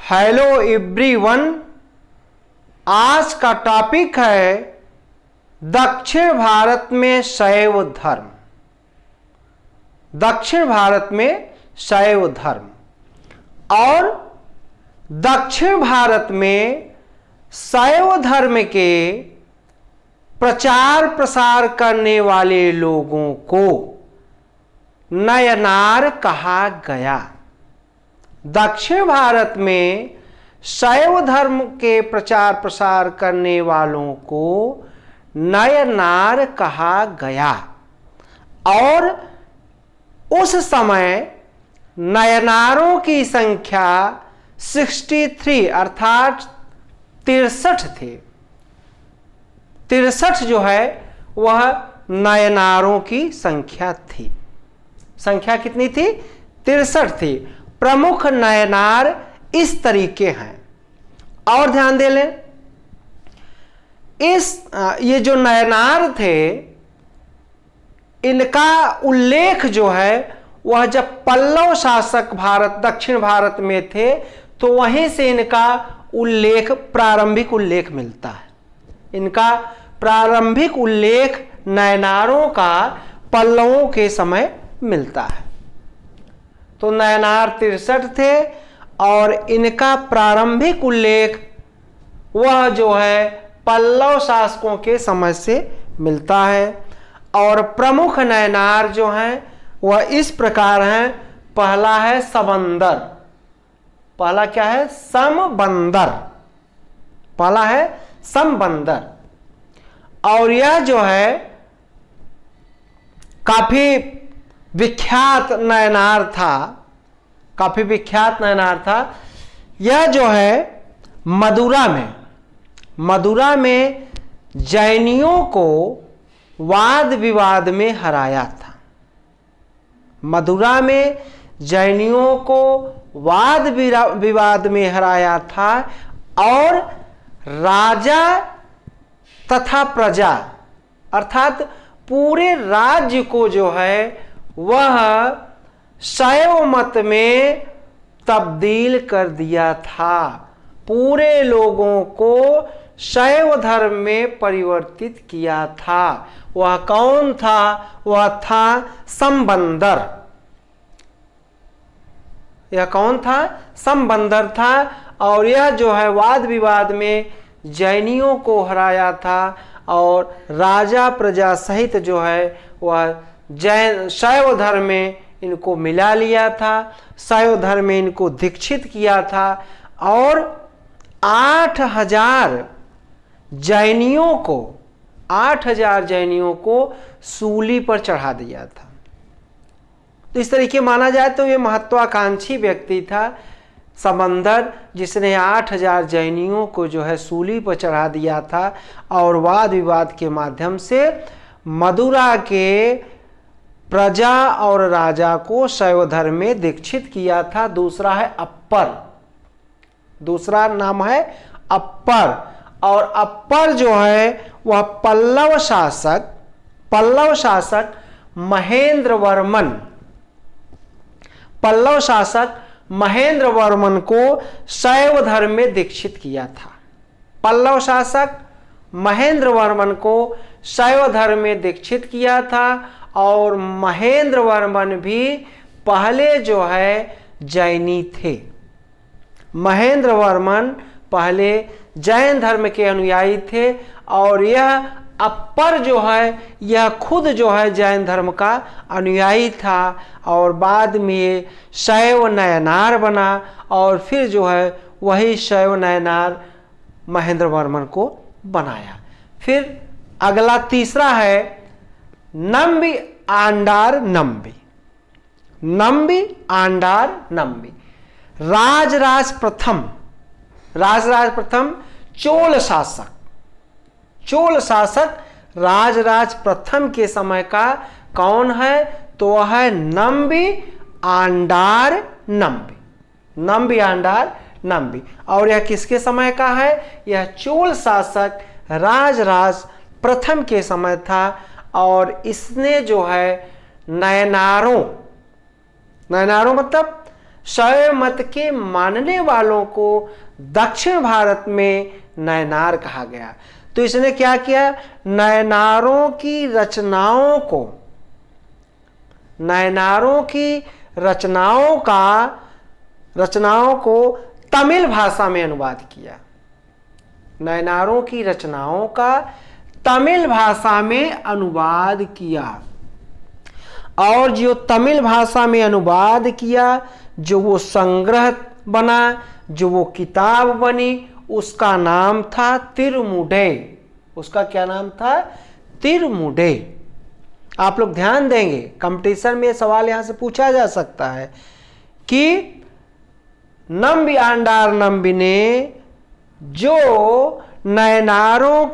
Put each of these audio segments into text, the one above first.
Hello everyone, आज का topic है दक्षिण भारत में शैव धर्म। दक्षिण भारत में शैव धर्म और दक्षिण भारत में शैव धर्म के प्रचार प्रसार करने वाले लोगों को नयनार कहा गया। दक्षिण भारत में शैव धर्म के प्रचार प्रसार करने वालों को नयनार कहा गया और उस समय नयनारों की संख्या 63 अर्थात 63 थे। 63 जो है वह नयनारों की संख्या थी। संख्या कितनी थी? 63 थी। प्रमुख नयनार इस तरीके हैं और ध्यान दे लें। ये जो नयनार थे इनका उल्लेख जो है वह जब पल्लव शासक भारत दक्षिण भारत में थे तो वहीं से इनका उल्लेख प्रारंभिक उल्लेख मिलता है। इनका प्रारंभिक उल्लेख नयनारों का पल्लवों के समय मिलता है। तो नयनार 63 थे और इनका प्रारंभिक उल्लेख वह जो है पल्लव शासकों के समय से मिलता है। और प्रमुख नयनार जो हैं वह इस प्रकार हैं। पहला है समबंदर। पहला क्या है? समबंदर। पहला है समबंदर और यह जो है काफी विख्यात नयनार था। काफी विख्यात नयनार था। यह जो है मदुरा में जैनियों को वाद विवाद में हराया था। मदुरा में जैनियों को वाद विवाद में हराया था और राजा तथा प्रजा अर्थात पूरे राज्य को जो है वह शैव मत में तब्दील कर दिया था। पूरे लोगों को शैव धर्म में परिवर्तित किया था। वह कौन था? वह था समबंदर। यह कौन था? समबंदर था और यह जो है वाद विवाद में जैनियों को हराया था और राजा प्रजा सहित जो है वह जैन शैव धर्म में इनको मिला लिया था। शैव धर्म में इनको दीक्षित किया था और 8000 जैनियों को सूली पर चढ़ा दिया था। तो इस तरीके माना जाए तो ये महत्वाकांक्षी व्यक्ति था समबंदर, जिसने 8000 जैनियों को जो है सूली पर चढ़ा दिया था और वाद विवाद के माध्यम से मदुरा के प्रजा और राजा को शैव धर्म में दीक्षित किया था। दूसरा है अप्पर। दूसरा नाम है अप्पर और अप्पर जो है वह पल्लव शासक महेंद्र वर्मन को शैव धर्म में दीक्षित किया था। पल्लव शासक महेंद्र वर्मन को शैव धर्म में दीक्षित किया था और महेंद्र वर्मन भी पहले जो है जैनी थे। महेंद्र वर्मन पहले जैन धर्म के अनुयायी थे और यह अप्पर जो है यह खुद जो है जैन धर्म का अनुयायी था और बाद में शैव नयनार बना और फिर जो है वही शैव नयनार महेंद्र वर्मन को बनाया। फिर अगला तीसरा है नंबी आंडार नंबी। राजराज प्रथम चोल शासक राजराज प्रथम के समय का कौन है? तो वह है नंबी आंडार नंबी। और यह किसके समय का है? यह चोल शासक राजराज प्रथम के समय था और इसने जो है नयनारों मतलब शैव मत के मानने वालों को दक्षिण भारत में नयनार कहा गया। तो इसने क्या किया, नयनारों की रचनाओं को तमिल भाषा में अनुवाद किया। नयनारों की रचनाओं का तमिल भाषा में अनुवाद किया, और जो तमिल भाषा में अनुवाद किया, जो वो संग्रह बना, जो वो किताब बनी, उसका नाम था तिरुमुडे। उसका क्या नाम था, तिरुमुडे। आप लोग ध्यान देंगे, कंपटीशन में सवाल यहां से पूछा जा सकता है कि नंबी आंडार नंबी ने जो नयनारों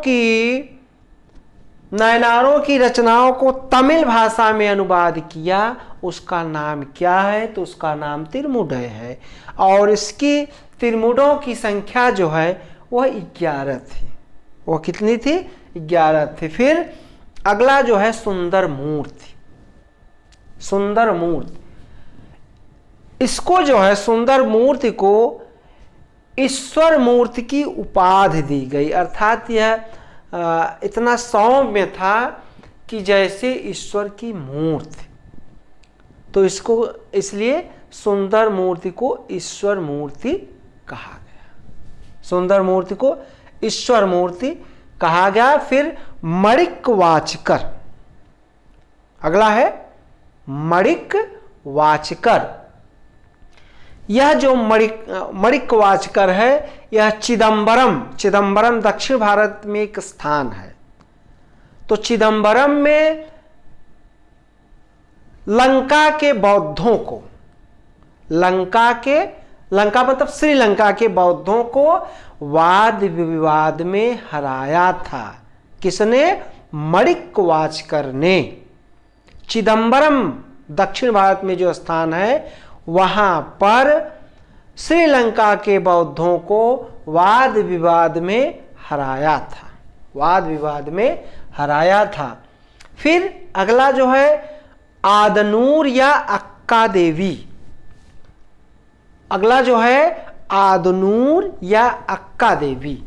की रचनाओं को तमिल भाषा में अनुवाद किया, उसका नाम क्या है, तो उसका नाम तिरुमुडे है। और इसकी तिरुमुडों की संख्या जो है वह 11 थी। वह कितनी थी, 11 थी। फिर अगला जो है सुंदर मूर्ति। सुंदर मूर्ति, इसको जो है सुंदर मूर्ति को ईश्वर मूर्ति की उपाधि दी गई, अर्थात यह इतना सौम्य था कि जैसे ईश्वर की मूर्ति। तो इसको इसलिए सुंदर मूर्ति को ईश्वर मूर्ति कहा गया। सुंदर मूर्ति को ईश्वर मूर्ति कहा गया। फिर मणिक वाचकर, अगला है मणिक वाचकर। यह जो मणिक वाचकर है, यह चिदंबरम दक्षिण भारत में एक स्थान है। तो चिदंबरम में लंका के बौद्धों को, लंका मतलब श्रीलंका के बौद्धों को वाद विवाद में हराया था। किसने, मणिक वाचकर ने। चिदंबरम दक्षिण भारत में जो स्थान है, वहां पर श्रीलंका के बौद्धों को वाद विवाद में हराया था। फिर अगला जो है आदनूर या अक्का देवी। अगला जो है आदनूर या अक्का देवी,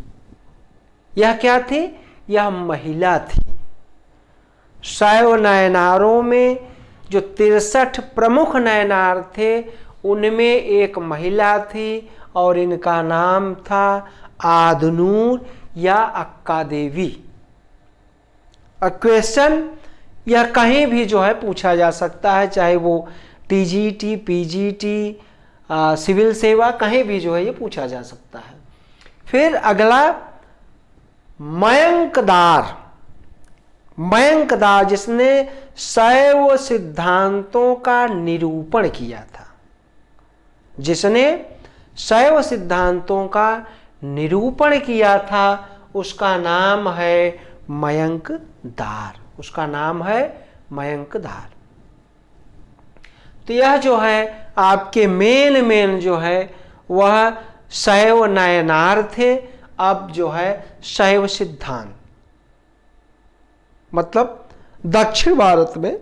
यह क्या थी, यह महिला थी। शैव नयनारों में जो 63 प्रमुख नयनार थे, उनमें एक महिला थी और इनका नाम था आदनूर या अक्का देवी। क्वेश्चन यह कहीं भी जो है पूछा जा सकता है, चाहे वो टीजीटी, पीजीटी, सिविल सेवा, कहीं भी जो है ये पूछा जा सकता है। फिर अगला मयंकदार, जिसने शैव सिद्धांतों का निरूपण किया था। जिसने शैव सिद्धांतों का निरूपण किया था, उसका नाम है मयंकदार। उसका नाम है मयंकदार। तो यह जो है आपके मेन जो है वह शैव नयनार थे। अब जो है शैव सिद्धांत, मतलब दक्षिण भारत में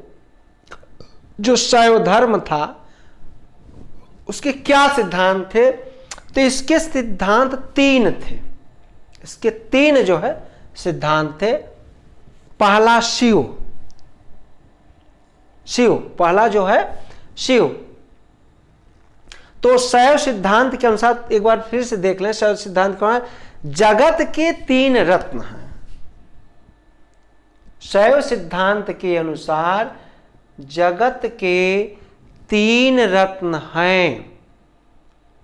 जो शैव धर्म था उसके क्या सिद्धांत थे, तो इसके सिद्धांत 3 थे। इसके 3 जो है सिद्धांत थे। पहला शिव, पहला जो है शिव। तो शैव सिद्धांत के अनुसार एक बार फिर से देख लें, शैव सिद्धांत के अनुसार जगत के 3 रत्न हैं। शैव सिद्धांत के अनुसार जगत के 3 रत्न हैं।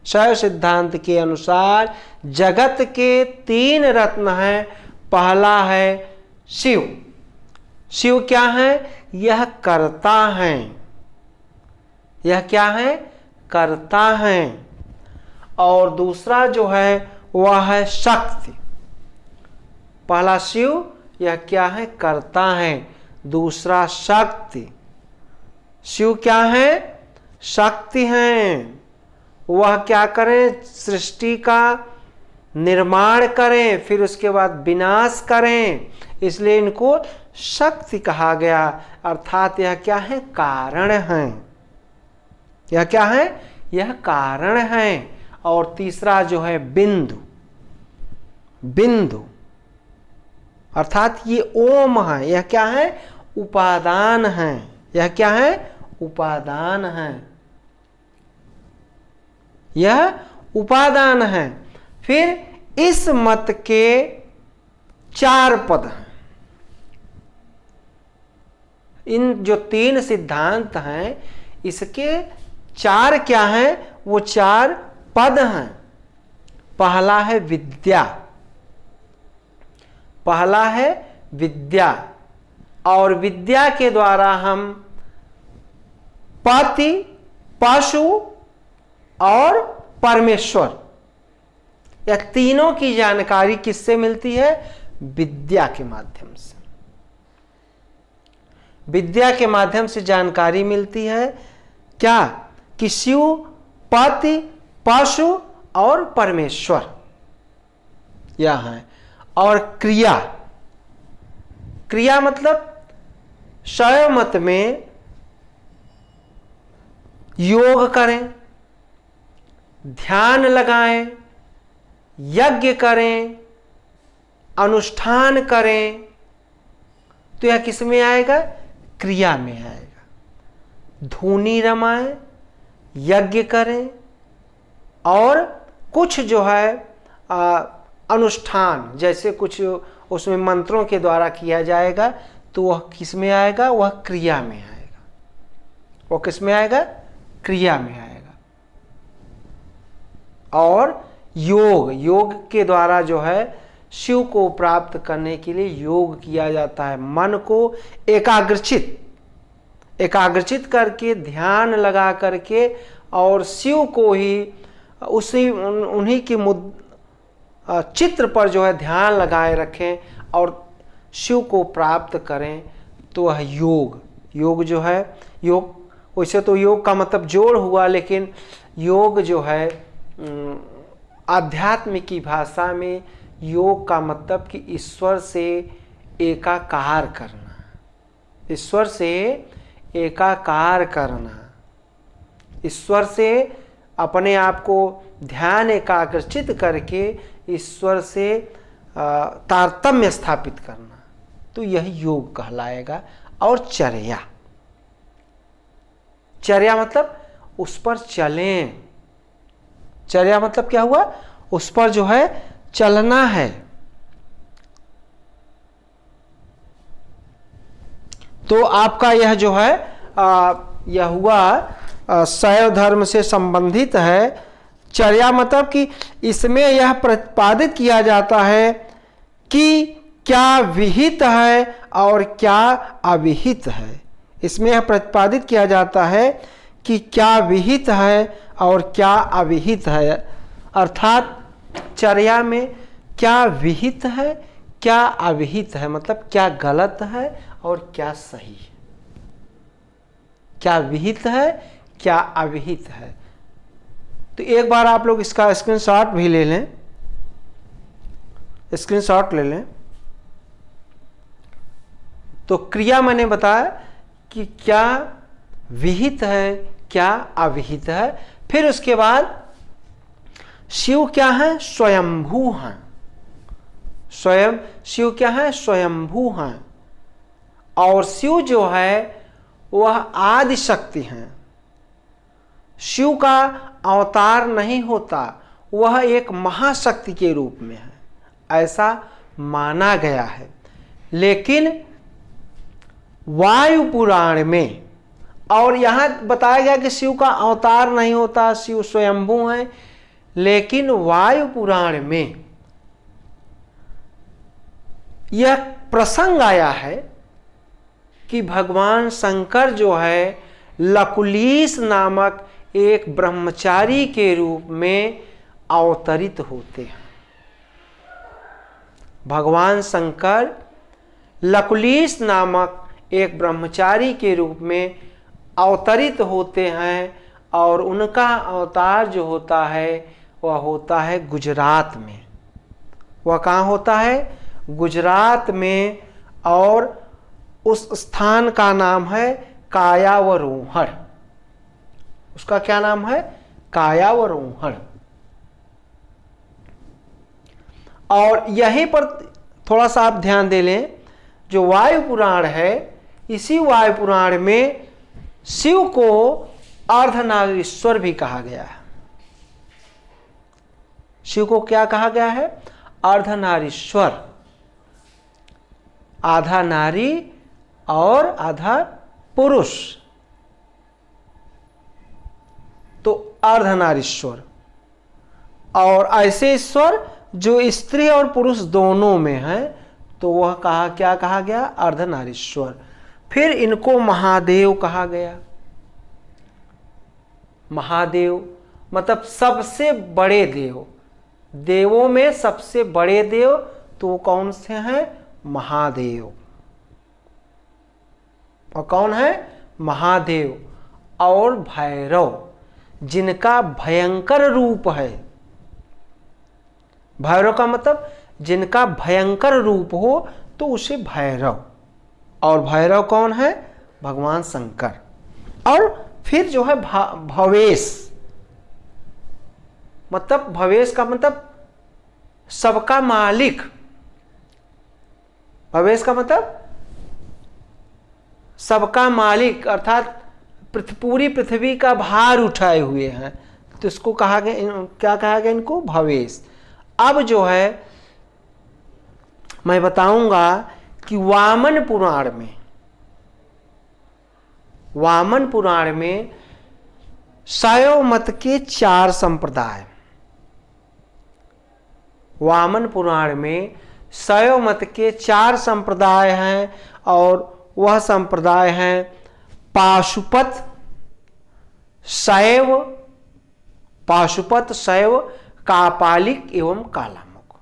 शैव सिद्धांत के अनुसार जगत के 3 रत्न हैं। पहला है शिव। शिव क्या है, यह कर्ता हैं। यह क्या है, कर्ता हैं। और दूसरा जो है वह है शक्ति। पहला शिव, यह क्या है, कर्ता है। दूसरा शक्ति। शिव क्या है, शक्ति हैं। वह क्या करें, सृष्टि का निर्माण करें, फिर उसके बाद विनाश करें, इसलिए इनको शक्ति कहा गया। अर्थात यह क्या है, कारण हैं। यह क्या है, यह कारण है। और तीसरा जो है बिंदु, बिंदु अर्थात ये ओम है, यह क्या है? उपादान है। यह क्या है? उपादान है, यह उपादान है। फिर इस मत के 4 पद हैं। इन जो 3 सिद्धांत हैं इसके 4 क्या हैं? वो 4 पद हैं। पहला है विद्या, पहला है विद्या, और विद्या के द्वारा हम पति, पशु और परमेश्वर, यह तीनों की जानकारी किससे मिलती है? विद्या के माध्यम से। विद्या के माध्यम से जानकारी मिलती है क्या? कि शिव, पति, पशु और परमेश्वर यह है। और क्रिया, क्रिया मतलब शैव मत में योग करें, ध्यान लगाएं, यज्ञ करें, अनुष्ठान करें, तो यह किस में आएगा? क्रिया में आएगा। धूनी रमाएं, यज्ञ करें और कुछ जो है अनुष्ठान, जैसे कुछ उसमें मंत्रों के द्वारा किया जाएगा, तो वह किस में आएगा? वह क्रिया में आएगा। वह किस में आएगा? क्रिया में आएगा। और योग, योग के द्वारा जो है शिव को प्राप्त करने के लिए योग किया जाता है। मन को एकाग्रचित करके, ध्यान लगा करके, और शिव को ही उन्हीं के चित्र पर जो है ध्यान लगाए रखें और शिव को प्राप्त करें, तो वह योग, योग जो है, योग वैसे तो योग का मतलब जोड़ हुआ, लेकिन योग जो है आध्यात्म की भाषा में योग का मतलब कि ईश्वर से एकाकार करना, ईश्वर से एकाकार करना, ईश्वर से अपने आप को ध्यान एकाग्रचित करके ईश्वर से तारतम्य स्थापित करना, तो यह योग कहलाएगा। और चर्या, चर्या मतलब उस पर चलें। चर्या मतलब क्या हुआ? उस पर जो है चलना है। तो आपका यह जो है यह हुआ शैव धर्म से संबंधित है। चर्या मतलब कि इसमें यह प्रतिपादित किया जाता है कि क्या विहित है और क्या अविहित है। इसमें यह प्रतिपादित किया जाता है कि क्या विहित है और क्या अविहित है, अर्थात चर्या में क्या विहित है, क्या अविहित है, मतलब क्या गलत है और क्या सही है, क्या विहित है, क्या अविहित है। तो एक बार आप लोग इसका स्क्रीनशॉट भी ले लें, स्क्रीनशॉट ले लें। तो क्रिया मैंने बताया कि क्या विहित है, क्या अविहित है। फिर उसके बाद शिव क्या है? स्वयंभू हैं। स्वयं शिव क्या है? स्वयंभू हैं। और शिव जो है वह आदि शक्ति हैं। शिव का अवतार नहीं होता, वह एक महाशक्ति के रूप में है, ऐसा माना गया है। लेकिन वायु पुराण में, और यहाँ बताया गया कि शिव का अवतार नहीं होता, शिव स्वयंभू हैं, लेकिन वायु पुराण में यह प्रसंग आया है कि भगवान शंकर जो है लकुलीस नामक एक ब्रह्मचारी के रूप में अवतरित होते हैं। भगवान शंकर लकुलीस नामक एक ब्रह्मचारी के रूप में अवतरित होते हैं, और उनका अवतार जो होता है वह होता है गुजरात में। वह कहाँ होता है? गुजरात में। और उस स्थान का नाम है कायावरोहण। उसका क्या नाम है? कायावरोहण। और यहीं पर थोड़ा सा आप ध्यान दे लें, जो वायु पुराण है, इसी वायु पुराण में शिव को अर्धनारीश्वर भी कहा गया है। शिव को क्या कहा गया है? अर्धनारीश्वर, आधा नारी और आधा पुरुष, तो अर्धनारीश्वर। और ऐसे ईश्वर जो स्त्री और पुरुष दोनों में है, तो वह क्या कहा गया? अर्धनारीश्वर। फिर इनको महादेव कहा गया। महादेव मतलब सबसे बड़े देव, देवों में सबसे बड़े देव, तो वो कौन से हैं? महादेव। और कौन है? महादेव। और भैरव, जिनका भयंकर रूप है। भैरव का मतलब जिनका भयंकर रूप हो, तो उसे भैरव। और भैरव कौन है? भगवान शंकर। और फिर जो है भवेश, मतलब भवेश का मतलब सबका मालिक। भवेश का मतलब सबका मालिक, अर्थात पूरी पृथ्वी का भार उठाए हुए हैं, तो इसको कहा गया, क्या कहा गया इनको? भवेश। अब जो है मैं बताऊंगा कि वामन पुराण में शैव मत के 4 संप्रदाय। वामन पुराण में शैव मत के 4 संप्रदाय हैं, और वह संप्रदाय हैं पाशुपत, शैव, कापालिक एवं कालामुख।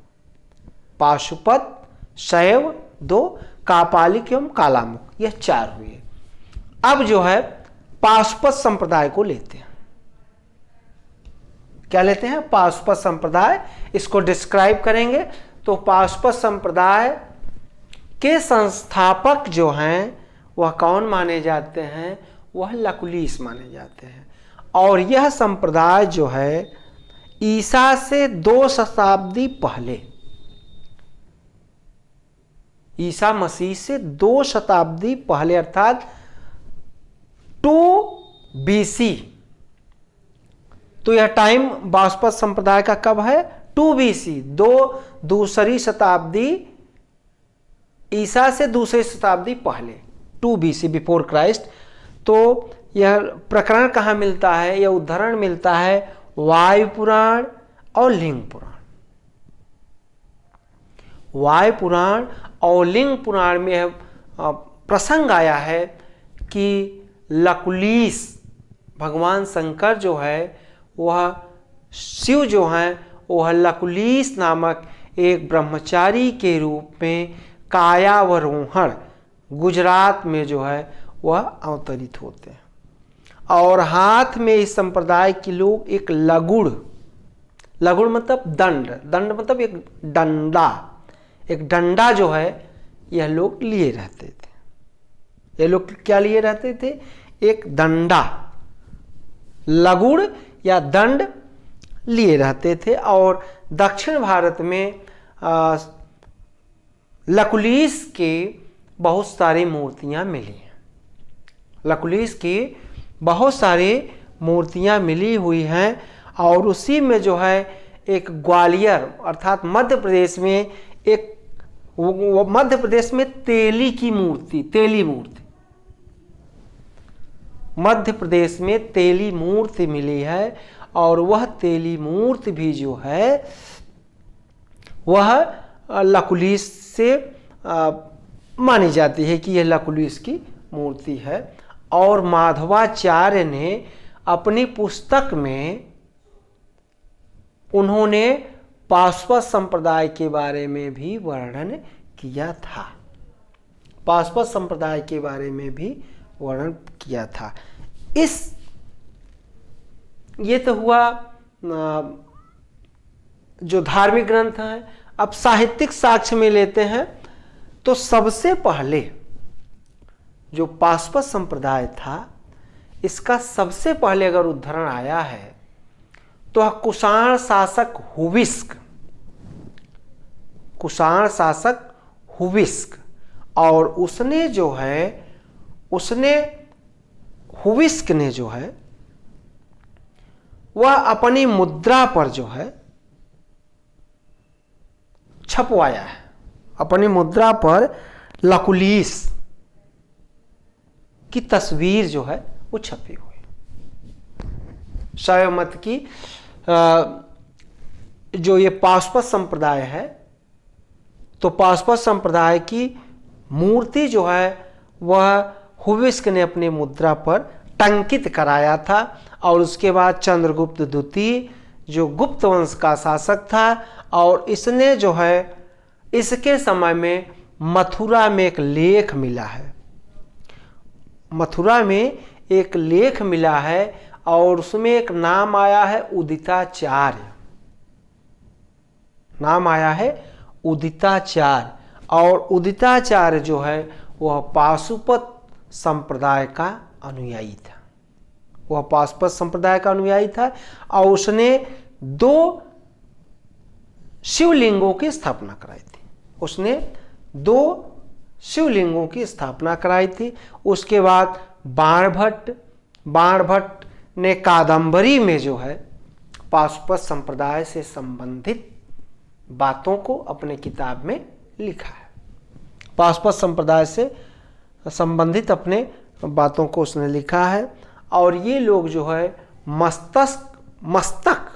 पाशुपत, शैव 2, कापालिक एवं कालामुख, यह 4 हुए। अब जो है पाशुपत संप्रदाय को लेते हैं। क्या लेते हैं? पाशुपत संप्रदाय। इसको डिस्क्राइब करेंगे तो पाशुपत संप्रदाय के संस्थापक जो हैं वह कौन माने जाते हैं? वह लकुलिश माने जाते हैं। और यह संप्रदाय जो है ईसा से 2 शताब्दी पहले, ईसा मसीह से 2 शताब्दी पहले, अर्थात 2 BC, तो यह टाइम पाशुपत संप्रदाय का कब है? 2 BC, दूसरी शताब्दी, ईसा से दूसरी शताब्दी पहले, 2 BC बिफोर क्राइस्ट। तो यह प्रकरण कहाँ मिलता है? यह उदाहरण मिलता है वायु पुराण और लिंग पुराण। वायु पुराण और लिंग पुराण में यह प्रसंग आया है कि लकुलिश, भगवान शंकर जो है, वह शिव जो हैं, वह लकुलिश नामक एक ब्रह्मचारी के रूप में कायावरोहण, गुजरात में जो है वह अवतरित होते हैं। और हाथ में इस संप्रदाय के लोग एक लगुड़ मतलब दंड मतलब एक डंडा जो है, यह लोग लिए रहते थे। ये लोग क्या लिए रहते थे? एक डंडा, लगुड़ या दंड लिए रहते थे। और दक्षिण भारत में लकुलिश के बहुत सारी मूर्तियां मिली हैं। लकुलिश की बहुत सारी मूर्तियां मिली हुई हैं। और उसी में जो है एक ग्वालियर अर्थात मध्य प्रदेश में मध्य प्रदेश में तेली मूर्ति मध्य प्रदेश में तेली मूर्ति मिली है। और वह तेली मूर्ति भी जो है वह लकुलिश से मानी जाती है कि यह लकुलिश की मूर्ति है। और माधवाचार्य ने अपनी पुस्तक में उन्होंने पाशुपत संप्रदाय के बारे में भी वर्णन किया था। पाशुपत संप्रदाय के बारे में भी वर्णन किया था। ये तो हुआ जो धार्मिक ग्रंथ हैं। अब साहित्यिक साक्ष्य में लेते हैं तो सबसे पहले जो पाशुपत संप्रदाय था, इसका सबसे पहले अगर उद्धरण आया है तो कुषाण शासक हुविस्क, कुषाण शासक हुविस्क, और उसने जो है, उसने हुविस्क ने जो है वह अपनी मुद्रा पर जो है छपवाया है, अपनी मुद्रा पर लकुलिस की तस्वीर जो है वो छपी हुई। शैव मत की जो ये पाशुपत संप्रदाय है, तो पाशुपत संप्रदाय की मूर्ति जो है वह हुविस्क ने अपनी मुद्रा पर टंकित कराया था। और उसके बाद चंद्रगुप्त द्वितीय जो गुप्त वंश का शासक था, और इसने जो है, इसके समय में मथुरा में एक लेख मिला है, मथुरा में एक लेख मिला है, और उसमें एक नाम आया है उदिताचार्य, नाम आया है उदिताचार्य। और उदिताचार्य जो है वह पाशुपत संप्रदाय का अनुयायी था, वह पाशुपत संप्रदाय का अनुयायी था, और उसने 2 शिवलिंगों की स्थापना कराई थी, उसने 2 शिवलिंगों की स्थापना कराई थी। उसके बाद बाणभट्ट ने कादंबरी में जो है पाशुपत संप्रदाय से संबंधित बातों को अपने किताब में लिखा है, पाशुपत संप्रदाय से संबंधित अपने बातों को उसने लिखा है। और ये लोग जो है मस्तक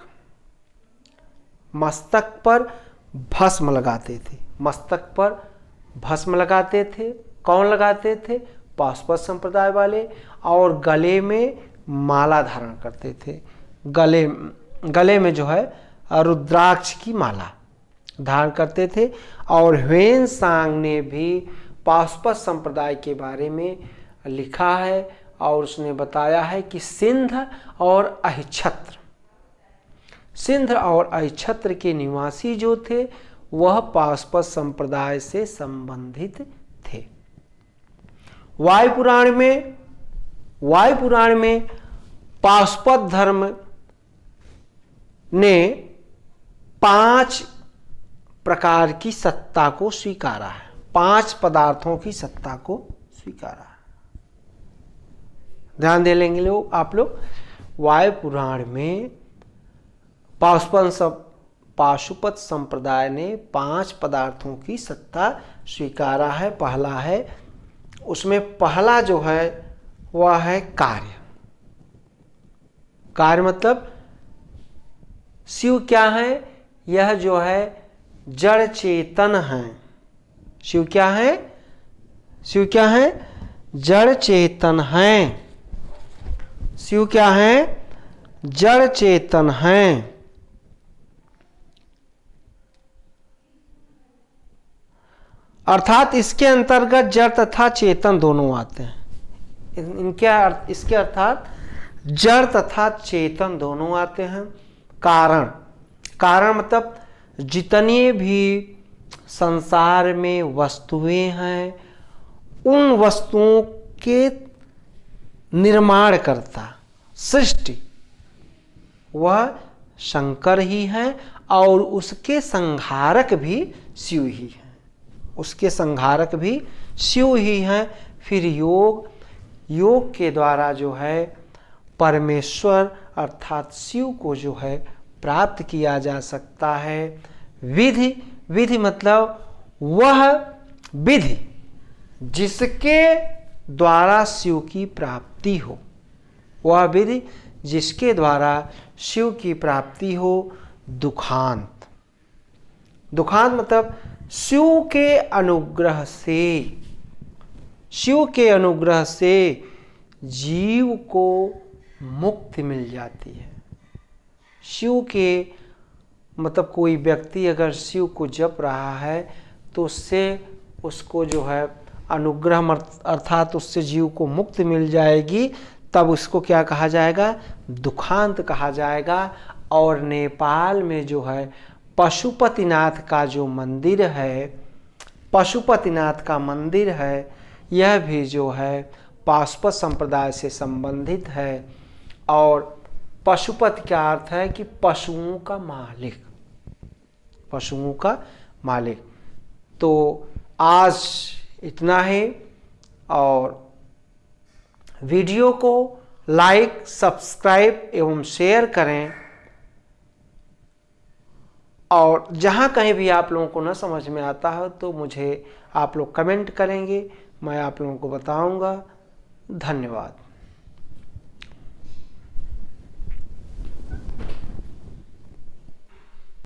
पर भस्म लगाते थे, मस्तक पर भस्म लगाते थे। कौन लगाते थे? पाशुपत संप्रदाय वाले। और गले में माला धारण करते थे, गले में जो है रुद्राक्ष की माला धारण करते थे। और ह्वेनसांग ने भी पाशुपत संप्रदाय के बारे में लिखा है, और उसने बताया है कि सिंध और अहिच्छत्र के निवासी जो थे वह पाशुपत संप्रदाय से संबंधित थे। वायुपुराण में पाशुपत धर्म ने 5 प्रकार की सत्ता को स्वीकारा है, 5 पदार्थों की सत्ता को स्वीकारा है। ध्यान दे लेंगे लोग, आप लोग। वायुपुराण में पाशुपत संप्रदाय ने 5 पदार्थों की सत्ता स्वीकारा है। पहला है, उसमें पहला जो है वह है कार्य। कार्य मतलब शिव क्या है? यह जो है जड़ चेतन है। शिव क्या है? शिव क्या है? जड़ चेतन है। शिव क्या है? जड़ चेतन है। अर्थात इसके अंतर्गत जड़ तथा चेतन दोनों आते हैं। इसके अर्थात जड़ तथा चेतन दोनों आते हैं। कारण मतलब जितनी भी संसार में वस्तुएं हैं, उन वस्तुओं के निर्माणकर्ता, सृष्टि, वह शंकर ही है, और उसके संहारक भी शिव ही है। उसके संहारक भी शिव ही हैं। फिर योग के द्वारा जो है परमेश्वर अर्थात शिव को जो है प्राप्त किया जा सकता है। विधि मतलब वह विधि जिसके द्वारा शिव की प्राप्ति हो, वह विधि जिसके द्वारा शिव की प्राप्ति हो। दुखांत मतलब शिव के अनुग्रह से जीव को मुक्ति मिल जाती है। शिव के मतलब कोई व्यक्ति अगर शिव को जप रहा है तो उसको जो है अनुग्रह अर्थात उससे जीव को मुक्ति मिल जाएगी। तब उसको क्या कहा जाएगा? दुखांत कहा जाएगा। और नेपाल में जो है पशुपतिनाथ का जो मंदिर है, पशुपतिनाथ का मंदिर है, यह भी जो है पाशुपत संप्रदाय से संबंधित है। और पशुपति क्या अर्थ है कि पशुओं का मालिक, पशुओं का मालिक। तो आज इतना है, और वीडियो को लाइक, सब्सक्राइब एवं शेयर करें, और जहाँ कहीं भी आप लोगों को न समझ में आता हो तो मुझे आप लोग कमेंट करेंगे, मैं आप लोगों को बताऊंगा। धन्यवाद।